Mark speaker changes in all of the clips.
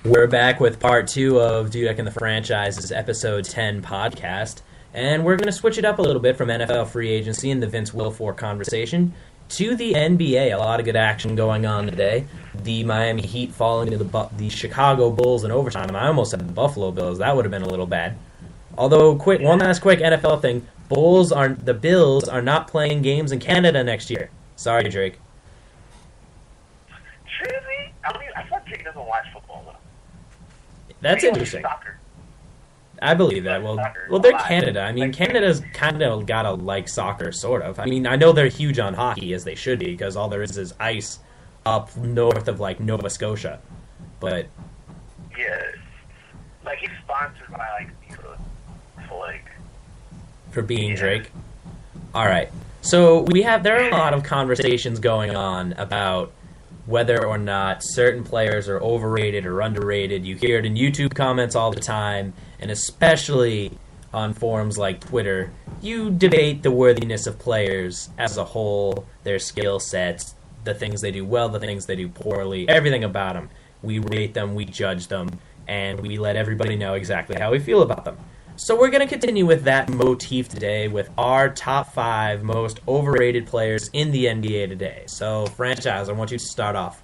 Speaker 1: We're back with part 2 of Dudek and the Franchise's episode 10 podcast, and we're going to switch it up a little bit from NFL free agency and the Vince Wilfork conversation to the NBA. A lot of good action going on today. The Miami Heat falling to the Chicago Bulls in overtime. I almost said the Buffalo Bills. That would have been a little bad. Although, one last quick NFL thing. The Bills are not playing games in Canada next year. Sorry, Drake.
Speaker 2: Really? I thought Drake doesn't watch football, though.
Speaker 1: That's interesting. I believe that. Well, they're Canada. I mean, Canada's kind of got to like soccer, sort of. I mean, I know they're huge on hockey, as they should be, because all there is ice up north of, like, Nova Scotia. But...
Speaker 2: yeah. Like, he's sponsored by, like, FIFA. So, like...
Speaker 1: for being Drake. All right. So there are a lot of conversations going on about whether or not certain players are overrated or underrated. You hear it in YouTube comments all the time, and especially on forums like Twitter. You debate the worthiness of players as a whole, their skill sets, the things they do well, the things they do poorly, everything about them. We rate them, we judge them, and we let everybody know exactly how we feel about them. So we're going to continue with that motif today with our top 5 most overrated players in the NBA today. So, Franchise, I want you to start off.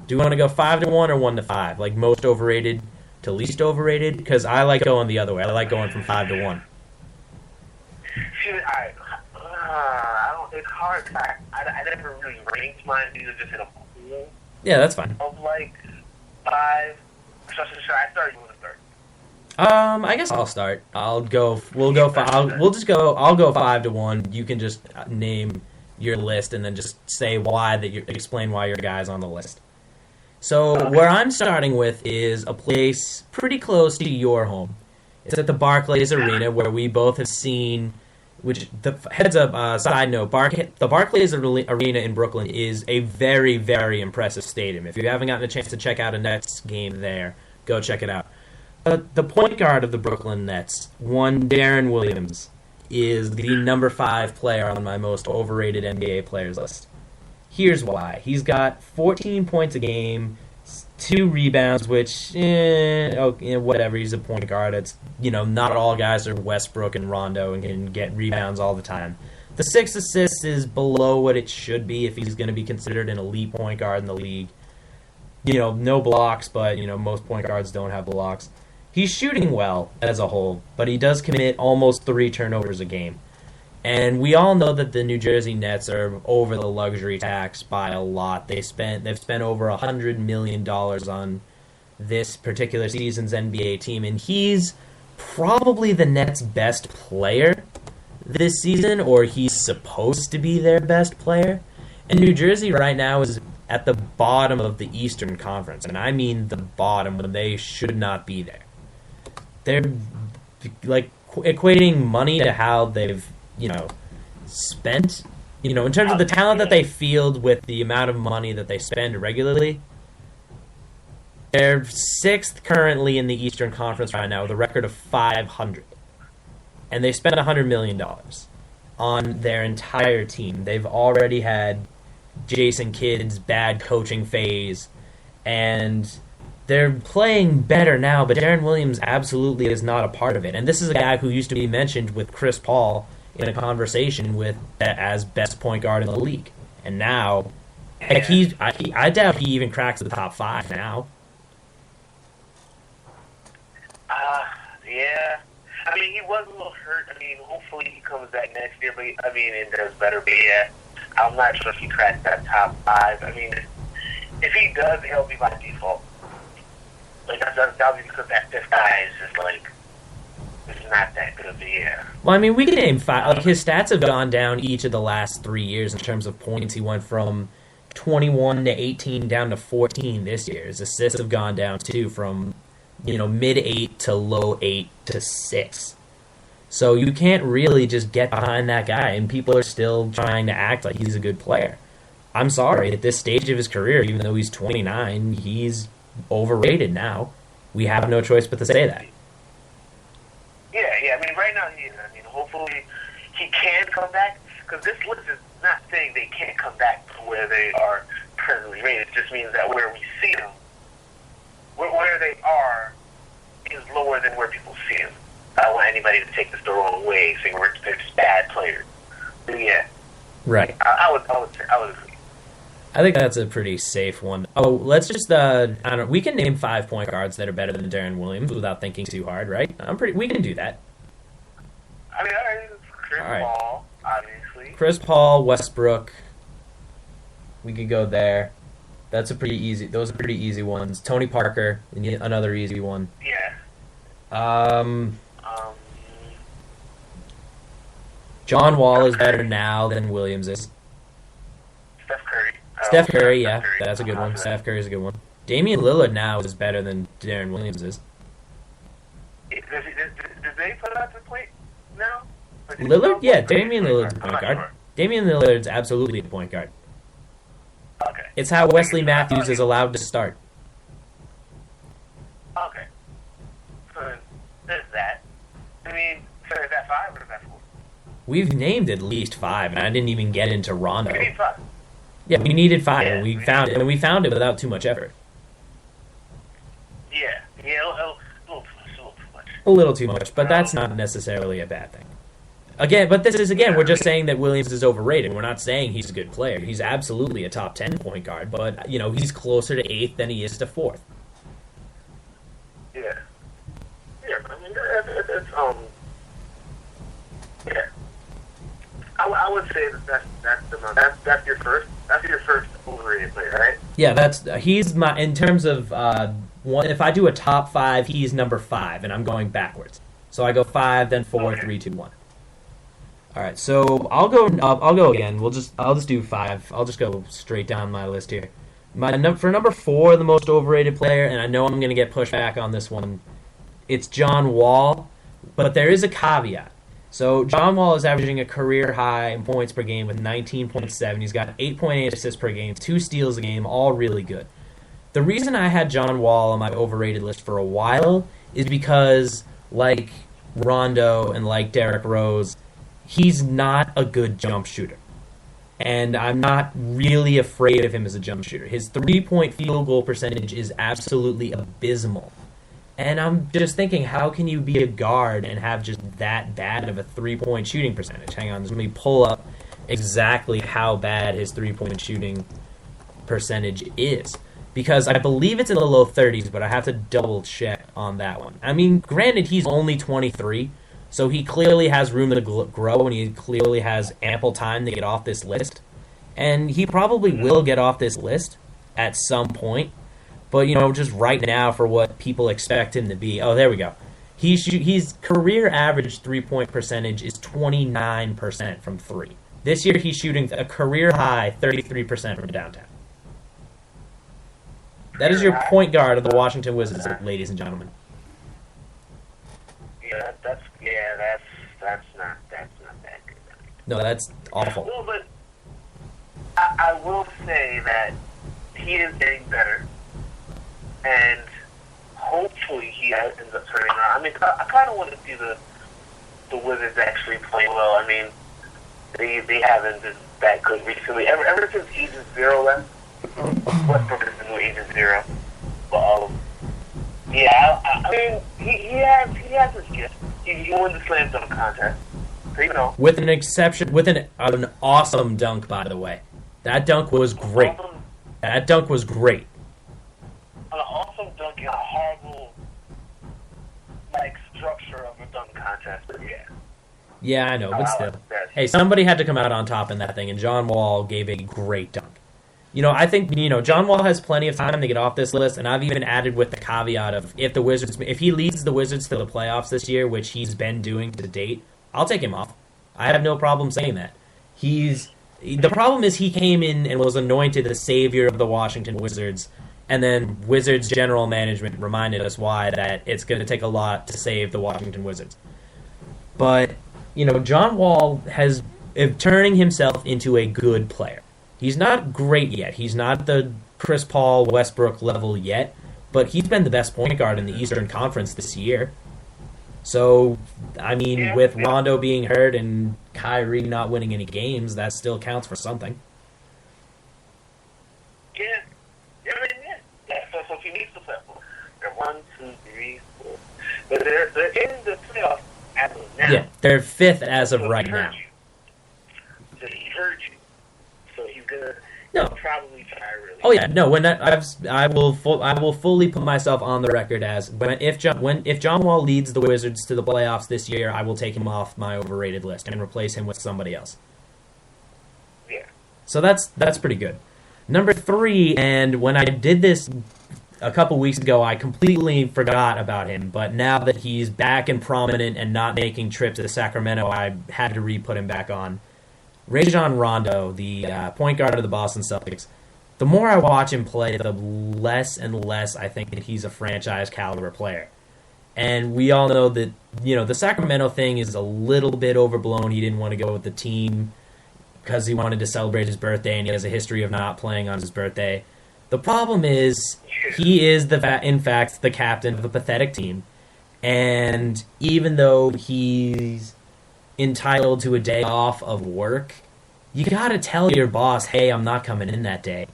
Speaker 1: Do you want to go 5 to 1 or 1 to 5? Like most overrated to least overrated? Because I like going the other way. I like going from 5 to 1.
Speaker 2: See, it's hard. I never really ranked mine. These are just in a pool.
Speaker 1: Yeah, that's fine.
Speaker 2: Of like 5. So I started with a third.
Speaker 1: I guess I'll start. I'll go 5. I'll go 5 to 1. You can just name your list and then just say explain why your guy's on the list. So where I'm starting with is a place pretty close to your home. It's at the Barclays Arena, where we both have seen. Side note, the Barclays Arena in Brooklyn is a very, very impressive stadium. If you haven't gotten a chance to check out a Nets game there, go check it out. The point guard of the Brooklyn Nets, one Darren Williams, is the number 5 player on my most overrated NBA players list. Here's why. He's got 14 points a game, 2 rebounds, which, whatever, he's a point guard. It's, not all guys are Westbrook and Rondo and can get rebounds all the time. The 6 assists is below what it should be if he's going to be considered an elite point guard in the league. No blocks, but, most point guards don't have blocks. He's shooting well as a whole, but he does commit almost 3 turnovers a game. And we all know that the New Jersey Nets are over the luxury tax by a lot. They've spent over $100 million on this particular season's NBA team, and he's probably the Nets' best player this season, or he's supposed to be their best player. And New Jersey right now is at the bottom of the Eastern Conference, and I mean the bottom when they should not be there. They're like equating money to how they've, spent, in terms of the talent that they field with the amount of money that they spend regularly. They're 6th currently in the Eastern Conference right now with a record of 500. And they spent $100 million on their entire team. They've already had Jason Kidd's bad coaching phase, and they're playing better now, but Darren Williams absolutely is not a part of it. And this is a guy who used to be mentioned with Chris Paul in a conversation as best point guard in the league. And now, I doubt he even cracks the top 5 now.
Speaker 2: Yeah. I mean, he was a little hurt. I mean, hopefully he comes back next year, but and does better. But yeah, I'm not sure if he cracks that top 5. I mean, if he does, he'll be by default. Like, that'll be because that 5th guy is just, like, it's not that good of a year.
Speaker 1: Well, I mean, we can name 5. Like, his stats have gone down each of the last 3 years in terms of points. He went from 21 to 18 down to 14 this year. His assists have gone down, too, from, mid-8 to low 8 to 6. So you can't really just get behind that guy, and people are still trying to act like he's a good player. I'm sorry, at this stage of his career, even though he's 29, he's overrated now. We have no choice but to say that.
Speaker 2: Yeah. I mean, right now he is. I mean, hopefully he can come back, because this list is not saying they can't come back to where they are presently rated. It just means that where we see them, where they are is lower than where people see them. I don't want anybody to take this the wrong way, saying they're just bad players. But yeah,
Speaker 1: Right.
Speaker 2: I would agree.
Speaker 1: I think that's a pretty safe one. Oh, let's just I don't know. We can name 5 point guards that are better than Darren Williams without thinking too hard, right? We can do that.
Speaker 2: I mean, all right, Chris Paul, obviously.
Speaker 1: Chris Paul, Westbrook. We could go there. That's a pretty easy. Those are pretty easy ones. Tony Parker, another easy one.
Speaker 2: Yeah.
Speaker 1: John Wall is better now than Williams is.
Speaker 2: Steph Curry.
Speaker 1: Steph Curry, yeah, that's a good one. Steph Curry is a good one. Damian Lillard now is better than Darren Williams is.
Speaker 2: Did they put out the point now?
Speaker 1: Lillard? Yeah, Damian Lillard's a point guard.
Speaker 2: Sure.
Speaker 1: Damian Lillard's absolutely a point guard.
Speaker 2: Okay.
Speaker 1: It's how Wesley Matthews is allowed to start.
Speaker 2: Okay. So there's that. I mean, so is that 5 or is that 4?
Speaker 1: We've named at least 5, and I didn't even get into Rondo.
Speaker 2: We need 5.
Speaker 1: Yeah, we needed 5,
Speaker 2: Yeah,
Speaker 1: and we found it, without too much effort.
Speaker 2: Yeah, a little too much.
Speaker 1: A little too much, but that's not necessarily a bad thing. Again, but this is, we're just saying that Williams is overrated. We're not saying he's a good player. He's absolutely a top 10 point guard, but, he's closer to 8th than he is to 4th.
Speaker 2: Yeah. Yeah, I mean, it's yeah. I would say that's your first overrated player, right?
Speaker 1: Yeah, he's my, in terms of if I do a top 5, he's number 5, and I'm going backwards. So I go 5, then 4, 3, 2, 1. All right, so I'll go again. I'll just do 5. I'll just go straight down my list here. For number 4, the most overrated player, and I know I'm going to get pushed back on this one. It's John Wall, but there is a caveat. So John Wall is averaging a career high in points per game with 19.7. He's got 8.8 assists per game, 2 steals a game, all really good. The reason I had John Wall on my overrated list for a while is because, like Rondo and like Derrick Rose, he's not a good jump shooter. And I'm not really afraid of him as a jump shooter. His 3-point field goal percentage is absolutely abysmal. And I'm just thinking, how can you be a guard and have just that bad of a 3-point shooting percentage? Hang on, let me pull up exactly how bad his 3-point shooting percentage is. Because I believe it's in the low 30s, but I have to double check on that one. I mean, granted, he's only 23, so he clearly has room to grow, and he clearly has ample time to get off this list. And he probably will get off this list at some point. But, just right now for what people expect him to be. Oh, there we go. He's career average 3-point percentage is 29% from 3. This year he's shooting a career high 33% from downtown. That is your point guard of the Washington Wizards, ladies and gentlemen.
Speaker 2: Yeah, that's not that good.
Speaker 1: No, that's awful.
Speaker 2: Well, but I will say that he is getting better. And hopefully he ends up turning around. I mean, I kind of want to see the Wizards actually play well. I mean, they haven't been that good recently. Ever since Agent Zero left, Westbrook is the new Agent Zero. But yeah, I mean, he has his gift. He won the slam dunk contest. So,
Speaker 1: with an awesome dunk, by the way. That dunk was great. That dunk was great.
Speaker 2: An awesome dunk in a horrible, structure of a dunk contest, but yeah.
Speaker 1: Yeah, I know, but still. Hey, somebody had to come out on top in that thing, and John Wall gave a great dunk. I think, John Wall has plenty of time to get off this list, and I've even added with the caveat of if he leads the Wizards to the playoffs this year, which he's been doing to date, I'll take him off. I have no problem saying that. The problem is he came in and was anointed the savior of the Washington Wizards. And then Wizards general management reminded us why that it's going to take a lot to save the Washington Wizards. But, John Wall is turning himself into a good player. He's not great yet. He's not the Chris Paul, Westbrook level yet, but he's been the best point guard in the Eastern Conference this year. So, I mean, with Rondo being hurt and Kyrie not winning any games, that still counts for something.
Speaker 2: Yeah. So he needs to play.
Speaker 1: They're fifth as of
Speaker 2: So
Speaker 1: right
Speaker 2: he
Speaker 1: now.
Speaker 2: heard you. So he heard you. So he's gonna
Speaker 1: No.
Speaker 2: probably try really.
Speaker 1: Oh yeah, no. I will fully put myself on the record as if John Wall leads the Wizards to the playoffs this year, I will take him off my overrated list and replace him with somebody else.
Speaker 2: Yeah.
Speaker 1: So that's pretty good. Number 3, and when I did this a couple weeks ago, I completely forgot about him. But now that he's back and prominent and not making trips to Sacramento, I had to re-put him back on. Rajon Rondo, the point guard of the Boston Celtics. The more I watch him play, the less and less I think that he's a franchise caliber player. And we all know that, the Sacramento thing is a little bit overblown. He didn't want to go with the team because he wanted to celebrate his birthday, and he has a history of not playing on his birthday. The problem is he is, in fact, the captain of a pathetic team. And even though he's entitled to a day off of work, you gotta tell your boss, hey, I'm not coming in that day.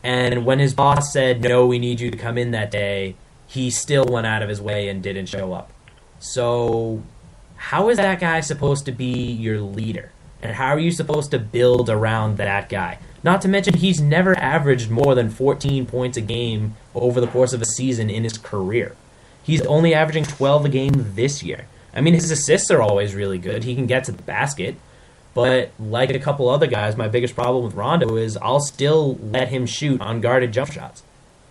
Speaker 1: And when his boss said, no, we need you to come in that day, he still went out of his way and didn't show up. So how is that guy supposed to be your leader? And how are you supposed to build around that guy? Not to mention, he's never averaged more than 14 points a game over the course of a season in his career. He's only averaging 12 a game this year. I mean, his assists are always really good. He can get to the basket. But like a couple other guys, my biggest problem with Rondo is I'll still let him shoot unguarded jump shots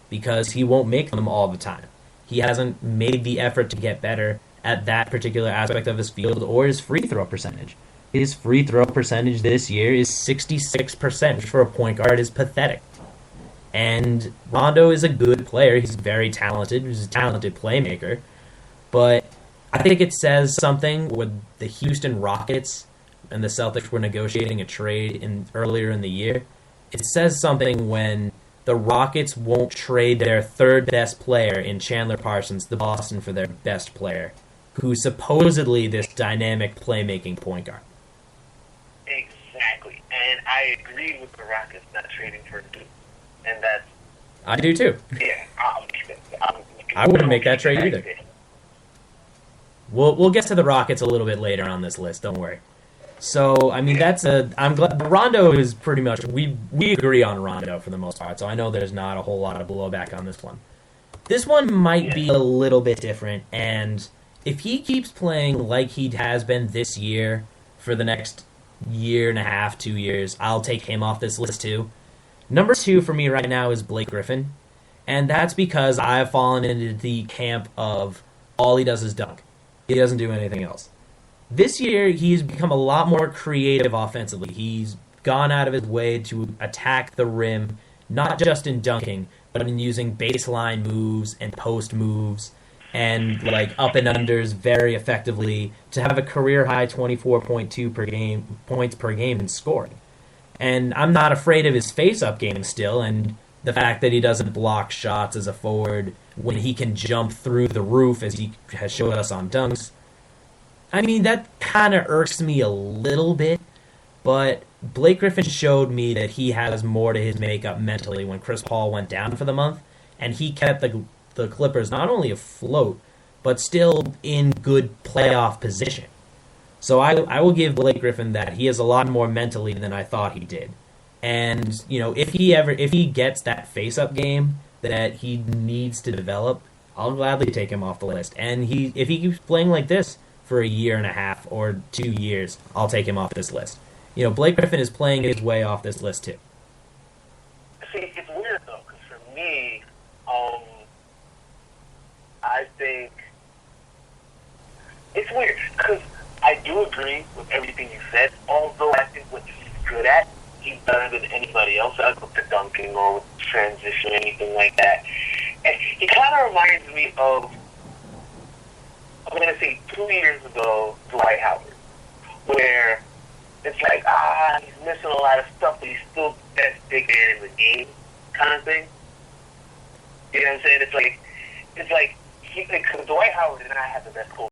Speaker 1: because he won't make them all the time. He hasn't made the effort to get better at that particular aspect of his field or his free throw percentage. His free throw percentage this year is 66%, which for a point guard is pathetic. And Rondo is a good player. He's very talented. He's a talented playmaker. But I think it says something when the Houston Rockets and the Celtics were negotiating a trade earlier in the year. It says something when the Rockets won't trade their third best player in Chandler Parsons to Boston for their best player, who's supposedly this dynamic playmaking point guard.
Speaker 2: Exactly. And I agree with the Rockets not trading for Duke. And that's...
Speaker 1: I do too.
Speaker 2: Yeah.
Speaker 1: I wouldn't make that trade either. We'll get to the Rockets a little bit later on this list, don't worry. So, I mean, I'm glad Rondo is pretty much we agree on Rondo for the most part. So I know there's not a whole lot of blowback on this one. This one might be a little bit different, and if he keeps playing like he has been this year for the next year and a half, 2 years, I'll take him off this list too. Number 2 for me right now is Blake Griffin, and that's because I've fallen into the camp of all he does is dunk. He doesn't do anything else. This year, he's become a lot more creative offensively. He's gone out of his way to attack the rim, not just in dunking, but in using baseline moves and post moves and like up and unders very effectively to have a career-high 24.2 points per game in scoring. And I'm not afraid of his face-up game still, and the fact that he doesn't block shots as a forward when he can jump through the roof, as he has showed us on dunks. I mean, that kind of irks me a little bit, but Blake Griffin showed me that he has more to his makeup mentally when Chris Paul went down for the month, and he kept the Clippers not only afloat, but still in good playoff position. So I will give Blake Griffin that. He has a lot more mentally than I thought he did. And, if he gets that face-up game that he needs to develop, I'll gladly take him off the list. And if he keeps playing like this for a year and a half or 2 years, I'll take him off this list. Blake Griffin is playing his way off this list too.
Speaker 2: See, it's weird though, because for me, I think it's weird because I do agree with everything you said. Although I think what he's good at, he's better than anybody else. I look at dunking or with transition, anything like that. And he kind of reminds me of, I'm going to say 2 years ago, Dwight Howard, where it's like, he's missing a lot of stuff, but he's still the best big man in the game, kind of thing. You know what I'm saying? It's like, because Dwight Howard and I have the best coach